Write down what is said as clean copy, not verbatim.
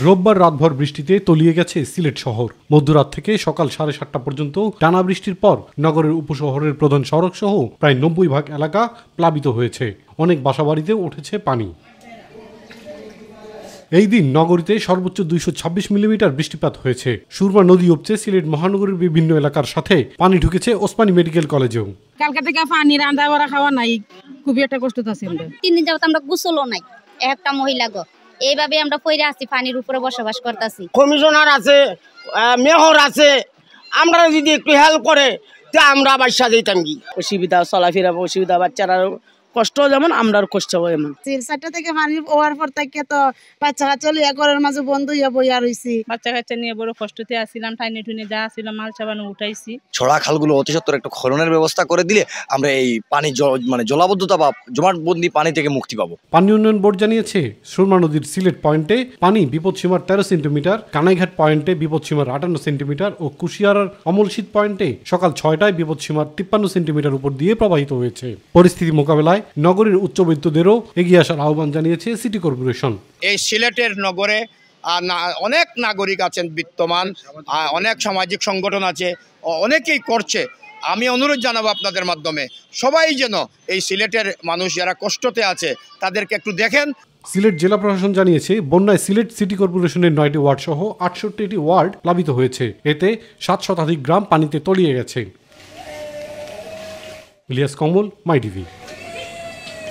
রোববার রাতভর বৃষ্টিতে তলিয়ে গেছে সিলেট শহর। মধ্যরাত থেকে সকাল 7:30 পর্যন্ত টানা বৃষ্টির পর নগরের উপশহরের প্রধান সড়ক সহ প্রায় 90% এলাকা প্লাবিত হয়েছে। অনেক বাসাবাড়িতে উঠেছে পানি। এই দিন নগরীতে সর্বোচ্চ 226 মিলিমিটার বৃষ্টিপাত হয়েছে। সুরমা নদী উপচে সিলেট মহানগরীর বিভিন্ন এলাকার সাথে পানি ঢুকেছে ওসমানী মেডিকেল কলেজেও। কালকে থেকে পানি রান্না করা খাওয়া নাই, খুবই একটা কষ্ট আছে। 3 দিন যাবত আমরা গোসলও নাই, একটা মহিলা গো এইভাবে আমরা পইরা আছি, পানির উপরে বসবাস করতেছি। কমিশনার আছে, মেয়র আছে, আমরা যদি একটু হেল্প করে তে আমরা বাসা দিতাম কি। অসুবিধা চলাফেরা অসুবিধা, বাচ্চারা কষ্ট যেমন আমরাও কষ্ট হবে এমন। 4টা থেকে পানি ওয়ার পর থেকে তো বাচ্চা কাচ্চা লিয়া ঘরের মাঝে বন্ধ হইয়া বইয়া রইছি। বাচ্চা কাচ্চা নিয়ে বড় কষ্টতে আসছিলাম, টাইনে টুনে যা ছিল মাল চাবানো উঠাইছি। ছড়া খালগুলো অতি সত্বর একটা খননের ব্যবস্থা করে দিলে আমরা এই পানি জলাবদ্ধতা বা জমাটবন্দি পানি থেকে মুক্তি পাবো। পানি উন্নয়ন বোর্ড জানিয়েছে, সুরমা নদীর সিলেট পয়েন্টে পানি বিপদসীমার 13 সেন্টিমিটার, কানাইঘাট পয়েন্টে বিপদসীমার 58 সেন্টিমিটার ও কুশিয়ারার অমলশীত পয়েন্টে সকাল 6টায় বিপদসীমার 53 সেন্টিমিটার উপর দিয়ে প্রবাহিত হয়েছে। পরিস্থিতি মোকাবেলায় নগরীর উচ্চবিত্তদেরও এগিয়ে আসার আহ্বান জানিয়েছে সিটি কর্পোরেশন। এই সিলেটের নগরে অনেক নাগরিক আছেন বিত্তমান, অনেক সামাজিক সংগঠন আছে, অনেকেই করছে। আমি অনুরোধ জানাবো আপনাদের মাধ্যমে সবাই যেন এই সিলেটের মানুষ যারা কষ্টতে আছে তাদেরকে একটু দেখেন। সিলেট জেলা প্রশাসন জানিয়েছে, বন্যায় সিলেট সিটি কর্পোরেশনের 9টি ওয়ার্ড সহ 68টি ওয়ার্ড প্লাবিত হয়েছে। এতে 7 শতাধিক গ্রাম পানিতে তলিয়ে গেছে। ইলিয়াস কমল, মাই টিভি।